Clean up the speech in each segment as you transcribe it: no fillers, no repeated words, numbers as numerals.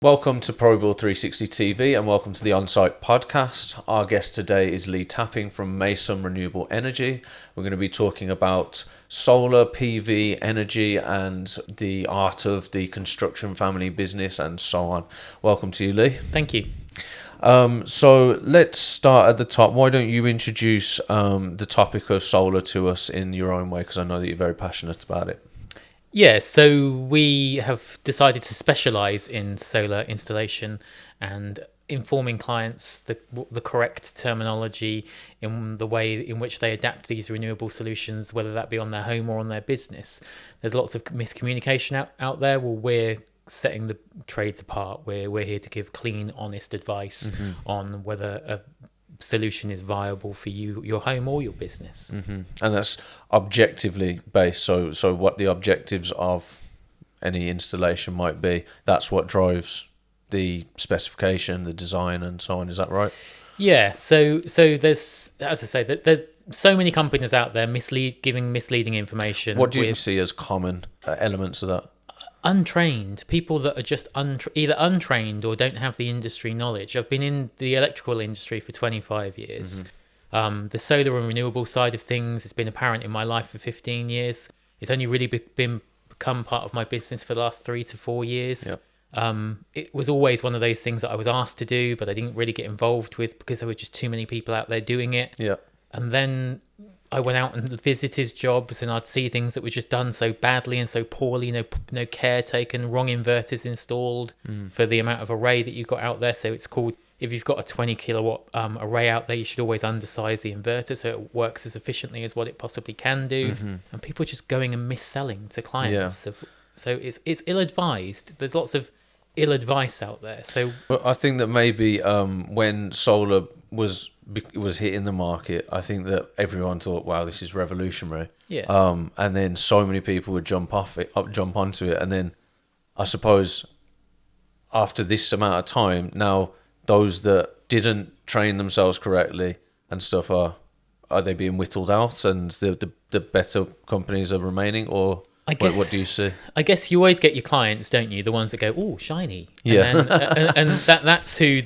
Welcome to ProBuild 360 TV and welcome to the Onsite podcast. Our guest today is Lee Tapping from Maisum Renewable Energy. We're going to be talking about solar, PV, energy and the art of the construction family business and so on. Welcome to you, Lee. Thank you. So let's start at the top. Why don't you introduce the topic of solar to us in your own way, because I know that you're very passionate about it. Yeah, so we have decided to specialise in solar installation and informing clients the correct terminology in the way in which they adapt these renewable solutions, whether that be on their home or on their business. There's lots of miscommunication out there. Well, we're setting the trades apart. We're here to give clean, honest advice on whether a solution is viable for you, your home or your business. And that's objectively based. So what the objectives of any installation might be, that's what drives the specification, the design and so on. Is that right? Yeah. So there's, as I say, there's so many companies out there giving misleading information. What do you see as common elements of that? Untrained people that are just either untrained or don't have the industry knowledge. I've been in the electrical industry for 25 years. The solar and renewable side of things, it's been apparent in my life for 15 years. It's only really become part of my business for the last 3 to 4 years. Yep. It was always one of those things that I was asked to do, but I didn't really get involved with because there were just too many people out there doing it. Yeah. And then I went out and visited jobs and I'd see things that were just done so badly and so poorly, no care taken, wrong inverters installed for the amount of array that you've got out there. So it's called, if you've got a 20 kilowatt array out there, you should always undersize the inverter so it works as efficiently as what it possibly can do. And people are just going and mis-selling to clients. Yeah. So it's ill-advised. There's lots of ill advice out there. So I think that maybe when solar was hitting the market, I think that everyone thought, wow, this is revolutionary. Yeah. And then so many people would jump onto it, and then I suppose after this amount of time, now those that didn't train themselves correctly and stuff are they being whittled out, and the better companies are remaining, or what do you see? I guess you always get your clients, don't you? The ones that go, "Oh, shiny." Yeah. And that's who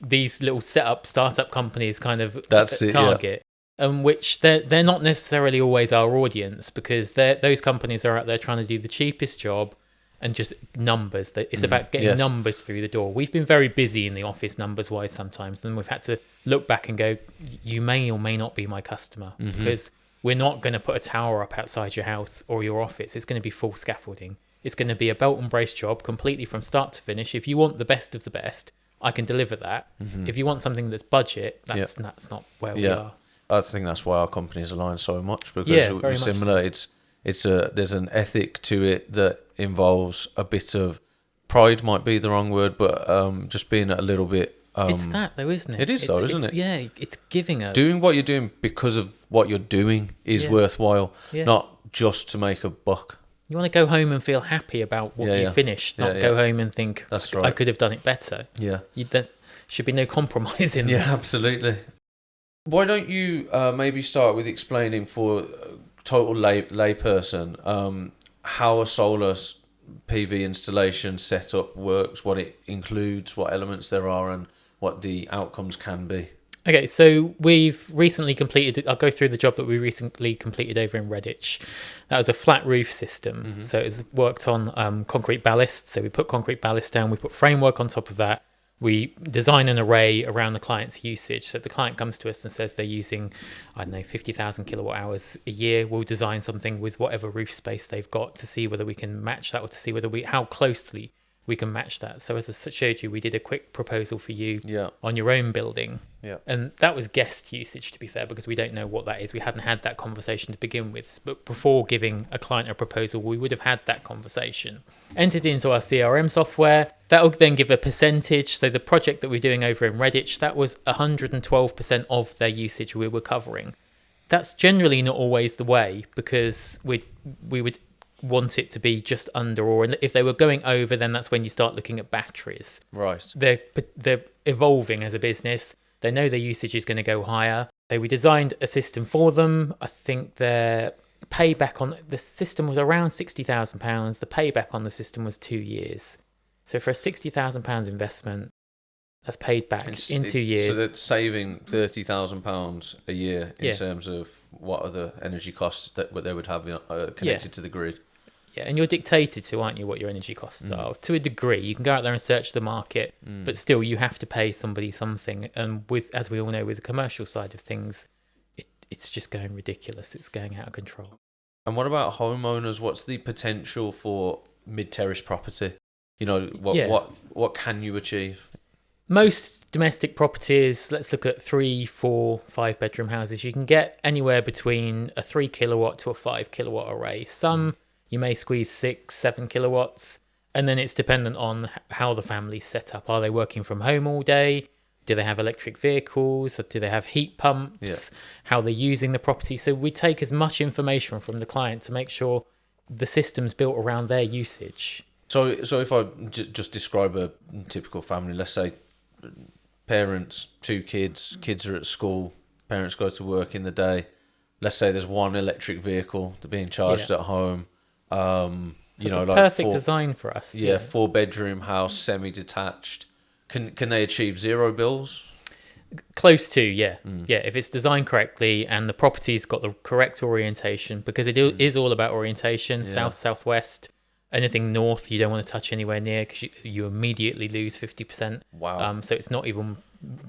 these little startup companies kind of target. Yeah. Which they're not necessarily always our audience, because those companies are out there trying to do the cheapest job and just numbers. It's about getting numbers through the door. We've been very busy in the office numbers-wise sometimes, and we've had to look back and go, you may or may not be my customer, because we're not going to put a tower up outside your house or your office. It's going to be full scaffolding. It's going to be a belt and brace job completely from start to finish. If you want the best of the best, I can deliver that. If you want something that's budget, that's not where we are. I think that's why our companies align so much, because we're similar. So. There's an ethic to it that involves a bit of pride, might be the wrong word, but just being a little bit. It's that though, isn't it? It is, isn't it? Yeah, it's giving doing what you're doing because of what you're doing is worthwhile, not just to make a buck. You want to go home and feel happy about what you finished, not go home and think, that's right, I could have done it better. Yeah. There should be no compromise in that. Yeah, absolutely. Why don't you maybe start with explaining for a total layperson how a solar PV installation setup works, what it includes, what elements there are, and what the outcomes can be. Okay, so we've recently completed, I'll go through the job that we recently completed over in Redditch. That was a flat roof system. So it's worked on concrete ballast. So we put concrete ballast down, we put framework on top of that. We design an array around the client's usage. So if the client comes to us and says they're using, 50,000 kilowatt hours a year, we'll design something with whatever roof space they've got to see whether we can match that, or to see how closely we can match that. So as I showed you, we did a quick proposal for you on your own building. Yeah. And that was guest usage, to be fair, because we don't know what that is. We hadn't had that conversation to begin with. But before giving a client a proposal, we would have had that conversation. Entered into our CRM software. That will then give a percentage. So the project that we're doing over in Redditch, that was 112% of their usage we were covering. That's generally not always the way, because we would want it to be just under, or if they were going over, then that's when you start looking at batteries. Right. They're evolving as a business. They know their usage is going to go higher. So we designed a system for them. I think their payback on the system was around £60,000. The payback on the system was 2 years. So for a £60,000 investment, that's paid back in 2 years. So that's saving £30,000 a year in Yeah. terms of what other energy costs that they would have connected to the grid. Yeah, and you're dictated to, aren't you, what your energy costs are? To a degree, you can go out there and search the market, but still you have to pay somebody something. And with, as we all know, with the commercial side of things, it's just going ridiculous. It's going out of control. And what about homeowners? What's the potential for mid-terrace property? You know, what can you achieve? Most domestic properties, let's look at 3, 4, 5 bedroom houses. You can get anywhere between a 3 kilowatt to a 5 kilowatt array. Some you may squeeze 6, 7 kilowatts, and then it's dependent on how the family's set up. Are they working from home all day? Do they have electric vehicles? Or do they have heat pumps? How they're using the property? So we take as much information from the client to make sure the system's built around their usage. So if I just describe a typical family, let's say parents, 2 kids, kids are at school, parents go to work in the day. Let's say there's one electric vehicle that's being charged at home. It's a perfect design for us. 4-bedroom house, semi-detached. Can they achieve zero bills? Close to, yeah. If it's designed correctly and the property's got the correct orientation, because it is all about orientation, south, southwest. Anything north you don't want to touch anywhere near because you immediately lose 50%. Wow. So it's not even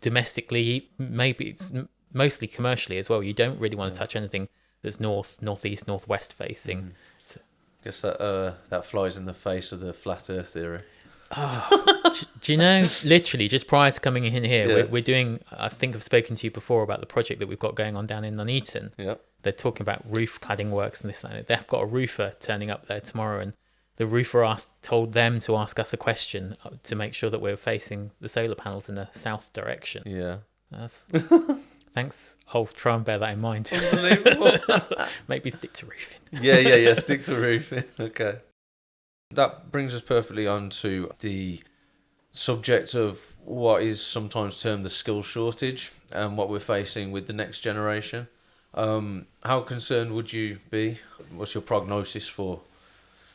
domestically, maybe it's mostly commercially as well. You don't really want to touch anything that's north, northeast, northwest facing. So, I guess that flies in the face of the flat earth theory. do you know, literally just prior to coming in here, we're doing, I think I've spoken to you before about the project that we've got going on down in Nuneaton. Yeah. They're talking about roof cladding works and this and that. They've got a roofer turning up there tomorrow, and the roofer told them to ask us a question to make sure that we're facing the solar panels in the south direction. Yeah. Thanks. I'll try and bear that in mind. Unbelievable. Maybe stick to roofing. Yeah. Stick to roofing. Okay. That brings us perfectly on to the subject of what is sometimes termed the skill shortage and what we're facing with the next generation. How concerned would you be? What's your prognosis for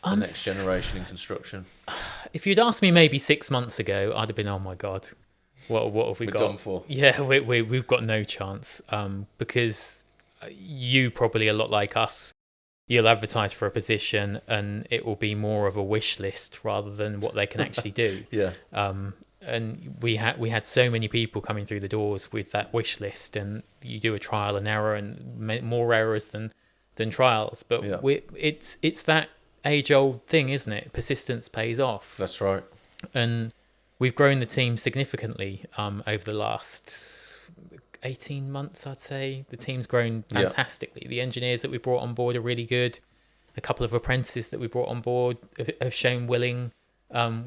the next generation in construction? If you'd asked me maybe 6 months ago, I'd have been, oh my God, what have we got? We're done for. Yeah, we've got no chance because you probably a lot like us, you'll advertise for a position and it will be more of a wish list rather than what they can actually do. Yeah. And we had so many people coming through the doors with that wish list, and you do a trial and error and more errors than trials. But it's that age-old thing, isn't it? Persistence pays off. That's right. And we've grown the team significantly over the last 18 months, I'd say. The team's grown fantastically. The engineers that we brought on board are really good. A couple of apprentices that we brought on board have shown willing,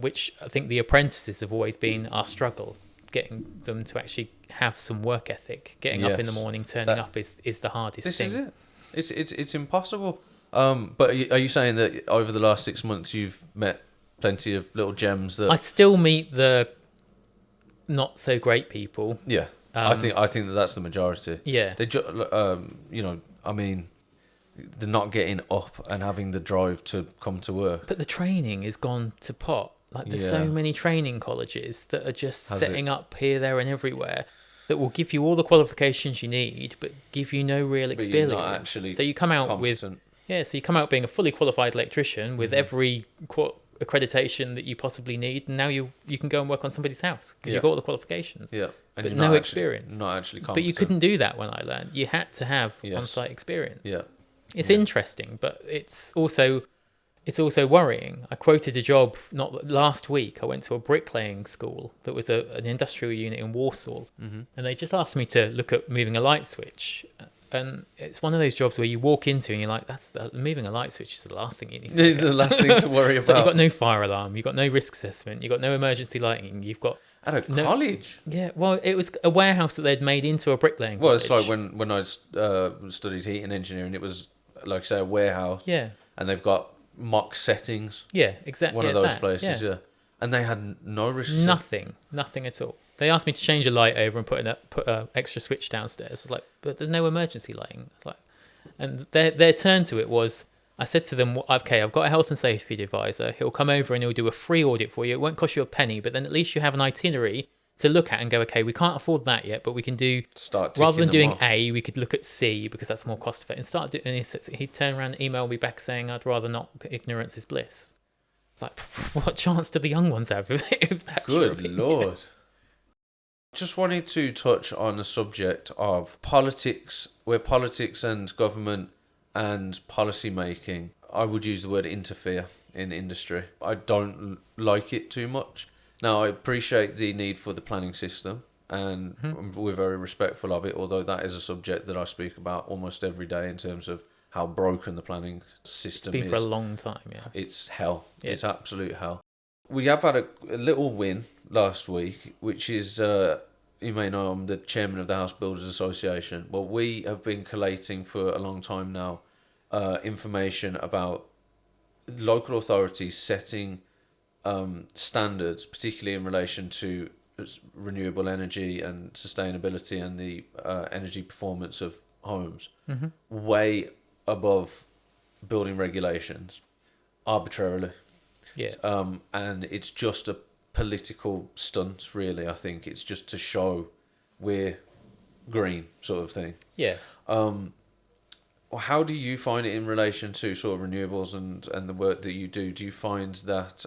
which I think the apprentices have always been our struggle, getting them to actually have some work ethic. Getting up in the morning, turning up is the hardest thing. This is it. It's impossible. But are you saying that over the last 6 months you've met plenty of little gems that... I still meet the not so great people. Yeah. I think that's the majority. Yeah. They I mean, they're not getting up and having the drive to come to work. But the training is gone to pot. Like there's so many training colleges that are just setting up here, there and everywhere that will give you all the qualifications you need, but give you no real experience. You're not actually so you come out competent. so you come out being a fully qualified electrician with every accreditation that you possibly need, and now you can go and work on somebody's house because you've got all the qualifications. Yeah. And but no experience. Not actually competent. But you couldn't do that when I learned. You had to have on-site experience. Yeah. It's interesting, but it's also worrying. I quoted a job not last week. I went to a bricklaying school that was an industrial unit in Warsaw, and they just asked me to look at moving a light switch. And it's one of those jobs where you walk into and you're like, moving a light switch is the last thing you need to do. The last thing to worry about. So you've got no fire alarm, you've got no risk assessment, you've got no emergency lighting, you've got... At a college? Yeah, well, it was a warehouse that they'd made into a bricklaying college. Well, it's like when I studied heating engineering, it was, like, say, a warehouse. Yeah. And they've got mock settings. Yeah, exactly. One of those places, yeah. And they had no risk. Nothing at all. They asked me to change a light over and put a extra switch downstairs. I was like, but there's no emergency lighting. It's like, and their turn to it was, I said to them, okay, I've got a health and safety advisor. He'll come over and he'll do a free audit for you. It won't cost you a penny, but then at least you have an itinerary to look at and go, okay, we can't afford that yet, but we can do, rather than doing A, we could look at C because that's more cost effective. And start doing, and he'd turn around and email me back saying, I'd rather not, ignorance is bliss. It's like, what chance do the young ones have if that's Good Lord. Just wanted to touch on the subject of politics, where politics and government and policy making, I would use the word interfere in industry. I don't like it too much. Now, I appreciate the need for the planning system, and we're very respectful of it, although that is a subject that I speak about almost every day in terms of how broken the planning system is. It's been for a long time, yeah. It's hell. Yeah. It's absolute hell. We have had a little win last week, which is, you may know I'm the chairman of the House Builders Association. Well, we have been collating for a long time now information about local authorities setting standards, particularly in relation to renewable energy and sustainability and the energy performance of homes, way above building regulations arbitrarily. Yeah. And it's just a political stunt, really. I think it's just to show we're green, sort of thing. Yeah. How do you find it in relation to sort of renewables and the work that you do? Do you find that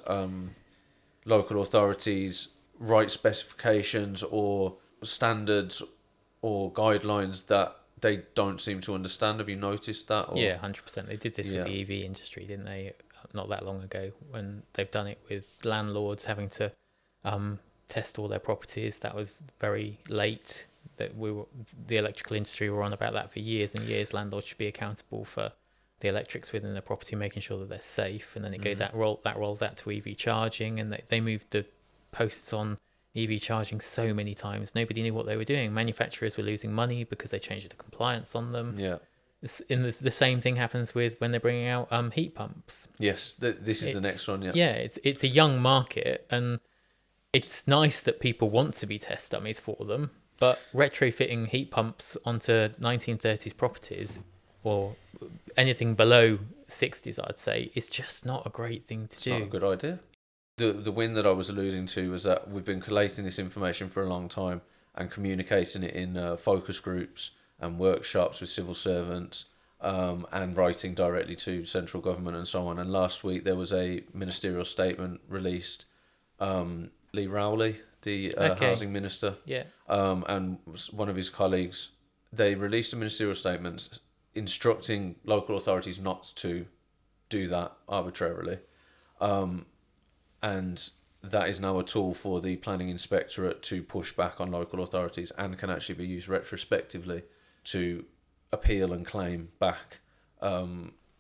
local authorities write specifications or standards or guidelines that they don't seem to understand? Have you noticed that? Or? Yeah, 100%. They did this with the EV industry, didn't they? Not that long ago, when they've done it with landlords having to test all their properties. That was very late. That the electrical industry were on about that for years and years. Landlords should be accountable for the electrics within their property, making sure that they're safe. And then it goes out, rolls out to EV charging, and they moved the posts on EV charging so many times. Nobody knew what they were doing. Manufacturers were losing money because they changed the compliance on them. Yeah. The same thing happens with when they're bringing out heat pumps. Yes, this is the next one. Yeah. Yeah, it's a young market, and it's nice that people want to be test dummies for them. But retrofitting heat pumps onto 1930s properties, or anything below 60s, I'd say, is just not a great thing to do. Not a good idea. The win that I was alluding to was that we've been collating this information for a long time and communicating it in focus groups and workshops with civil servants, and writing directly to central government and so on. And last week there was a ministerial statement released. Lee Rowley, the housing minister, and one of his colleagues, they released a ministerial statement instructing local authorities not to do that arbitrarily. And that is now a tool for the planning inspectorate to push back on local authorities, and can actually be used retrospectively to appeal and claim back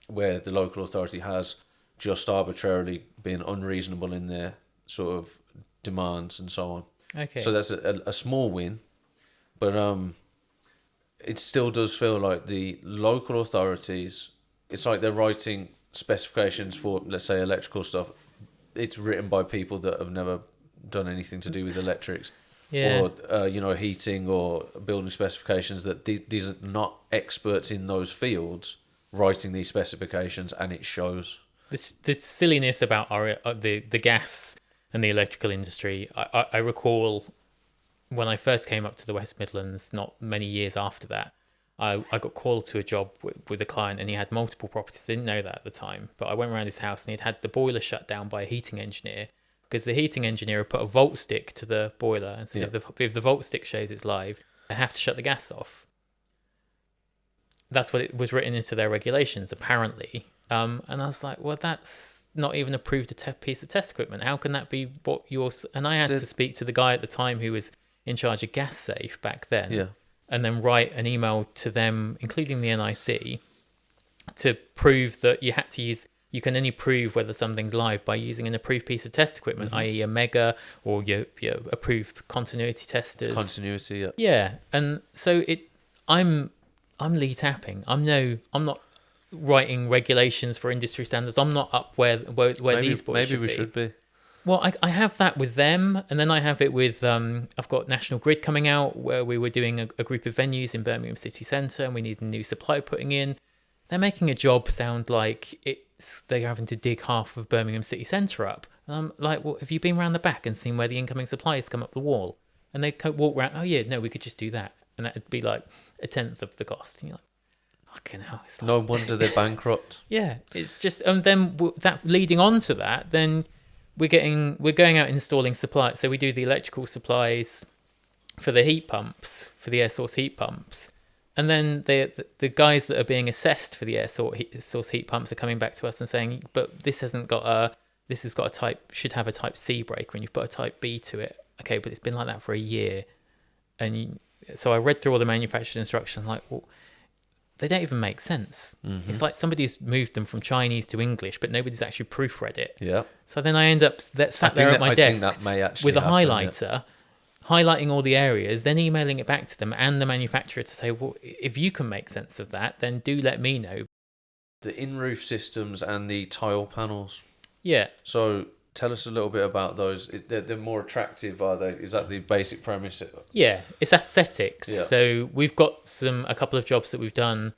where the local authority has just arbitrarily been unreasonable in their sort of demands and so on. Okay. So that's a small win, but it still does feel like the local authorities, it's like they're writing specifications for, let's say, electrical stuff. It's written by people that have never done anything to do with electrics. Yeah. Or heating or building specifications, that these are not experts in those fields writing these specifications, and it shows. The silliness about the gas and the electrical industry. I recall when I first came up to the West Midlands, not many years after that, I got called to a job with a client, and he had multiple properties. I didn't know that at the time, but I went around his house and he'd had the boiler shut down by a heating engineer, because the heating engineer had put a volt stick to the boiler, and said if the volt stick shows it's live, they have to shut the gas off. That's what it was written into their regulations, apparently. And I was like, well, that's not even approved piece of test equipment. How can that be what yours? And I had to speak to the guy at the time who was in charge of Gas Safe back then, and then write an email to them, including the NIC, to prove that you can only prove whether something's live by using an approved piece of test equipment, i.e. a mega or your approved continuity testers. Continuity, yeah. Yeah, and so I'm lead tapping. I'm not writing regulations for industry standards. I'm not up where these boys should be. Maybe we should be. Well, I have that with them, and then I have it with I've got National Grid coming out, where we were doing a group of venues in Birmingham city centre, and we need a new supply putting in. they're making a job sound like they're having to dig half of Birmingham city centre up. And I'm like, well, have you been around the back and seen where the incoming supplies come up the wall? And they walk around, oh yeah, no, we could just do that. And that'd be like a tenth of the cost. And you're like, fucking hell. It's like, No wonder they're bankrupt. yeah, it's just, and then that leading on to that, then we're going out installing supplies. So we do the electrical supplies for the heat pumps, for the air source heat pumps. And then the guys that are being assessed for the air source heat pumps are coming back to us and saying, but this has got a type, should have a type C breaker, and you've put a type B to it. Okay, but it's been like that for a year. So I read through all the manufacturer's instructions, like, well, they don't even make sense. Mm-hmm. It's like somebody's moved them from Chinese to English, but nobody's actually proofread it. Yeah. So then I end up sat there at my desk with a highlighter, highlighting all the areas, then emailing it back to them and the manufacturer to say, well, if you can make sense of that, then do let me know. The in-roof systems and the tile panels. Yeah. So tell us a little bit about those. They're more attractive, are they? Is that the basic premise? Yeah, it's aesthetics. Yeah. So we've got a couple of jobs that we've done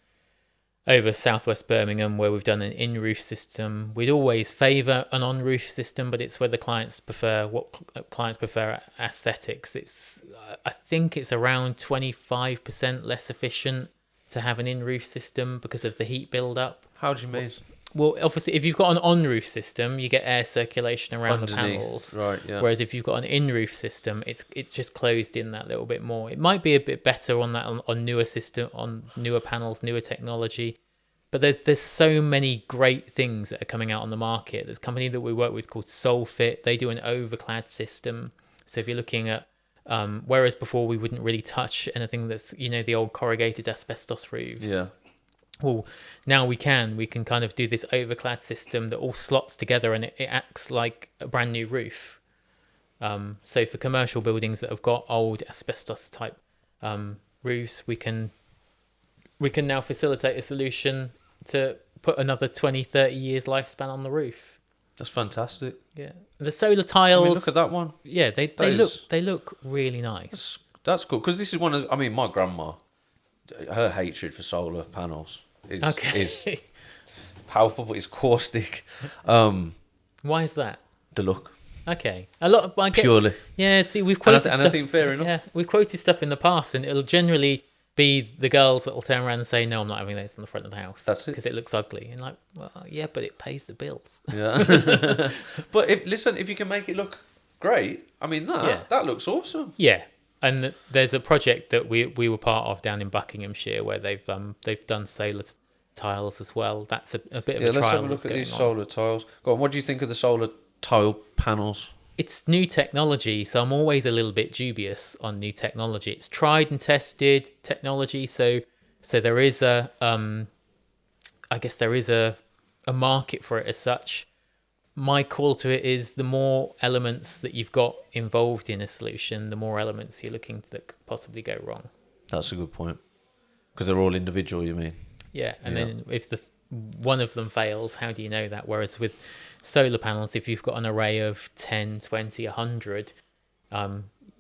over southwest Birmingham where we've done an in-roof system. We'd always favour an on-roof system, but it's where the clients prefer aesthetics. I think it's around 25% less efficient to have an in-roof system because of the heat build-up. How do you mean? Well, obviously, if you've got an on-roof system, you get air circulation around the panels. Right, yeah. Whereas if you've got an in-roof system, it's just closed in that little bit more. It might be a bit better on that on newer system, on newer panels, newer technology. But there's so many great things that are coming out on the market. There's a company that we work with called Solfit. They do an Overclad system. So if you're looking at, whereas before we wouldn't really touch anything that's, the old corrugated asbestos roofs. Yeah. Well, now we can kind of do this Overclad system that all slots together and it acts like a brand new roof. So for commercial buildings that have got old asbestos type roofs, we can now facilitate a solution to put another 20, 30 years lifespan on the roof. That's fantastic. Yeah. The solar tiles. Look at that one. Yeah, they look really nice. That's cool, because this is my grandma, her hatred for solar panels is palpable. It's caustic. Why is that? The look. Okay. Purely. Yeah, see, we've quoted stuff. And I think fair enough. Yeah, we've quoted stuff in the past, and it'll generally be the girls that'll turn around and say, no, I'm not having those on the front of the house. That's it. Because it looks ugly. And like, well, yeah, but it pays the bills. Yeah. But if you can make it look great, that looks awesome. Yeah. And there's a project that we were part of down in Buckinghamshire where they've done solar tiles as well. That's a bit of a trial. Let's have a look at these solar tiles. Go on, what do you think of the solar tile panels? It's new technology, so I'm always a little bit dubious on new technology. It's tried and tested technology, so there is a market for it as such. My call to it is the more elements that you've got involved in a solution, the more elements you're looking that could possibly go wrong. That's a good point. Because they're all individual, you mean? Yeah, and then if one of them fails, how do you know that? Whereas with solar panels, if you've got an array of 10, 20, 100,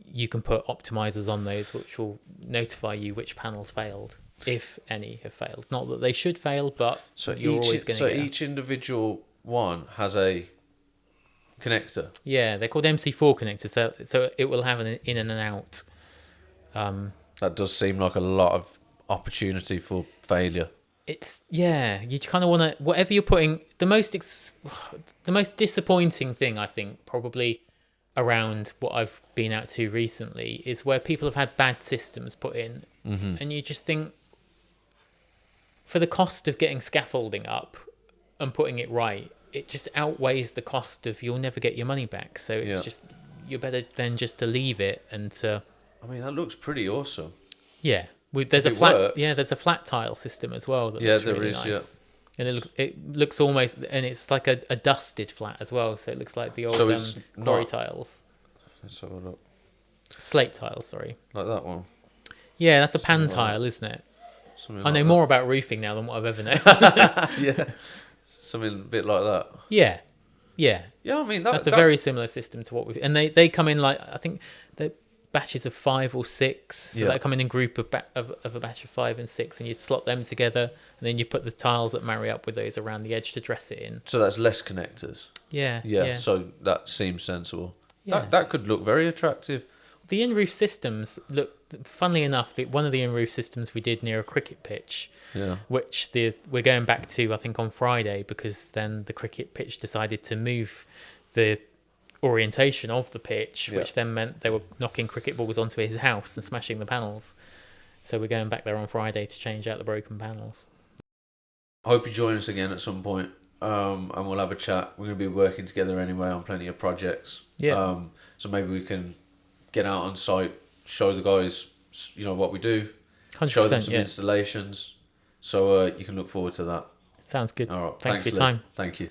you can put optimizers on those which will notify you which panels failed, if any have failed. Not that they should fail, but you're always going to get... So each individual one has a connector? Yeah, they're called MC4 connectors, so it will have an in and an out. That does seem like a lot of opportunity for failure. You kind of want to, whatever you're putting, the most disappointing thing, I think, probably around what I've been out to recently is where people have had bad systems put in. Mm-hmm. And you just think, for the cost of getting scaffolding up and putting it right, it just outweighs the cost of you'll never get your money back. So it's just, you're better than just to leave it and to... that looks pretty awesome. Yeah. There's a flat tile system as well that looks really nice. Yeah. And it looks almost, and it's like a dusted flat as well, so it looks like the old quarry tiles. Let's have a look. Slate tiles, sorry. Like that one. Yeah, that's a pan tile, isn't it? I know more about roofing now than what I've ever known. Yeah, something a bit like that. Yeah. Yeah, that's a very similar system to what we've, and they come in like, I think batches of 5 or 6. So they come in group of a batch of 5 and 6, and you'd slot them together, and then you put the tiles that marry up with those around the edge to dress it in. So that's less connectors. Yeah. So that seems sensible. Yeah. That could look very attractive. The in-roof systems look, funnily enough, one of the in-roof systems we did near a cricket pitch, which we're going back to, I think, on Friday, because then the cricket pitch decided to move the orientation of the pitch, which then meant they were knocking cricket balls onto his house and smashing the panels. So we're going back there on Friday to change out the broken panels. I hope you join us again at some point, and we'll have a chat. We're going to be working together anyway on plenty of projects. So maybe we can get out on site, show the guys, what we do, 100%, show them some installations. So you can look forward to that. Sounds good. All right. Thanks for your time. Thank you.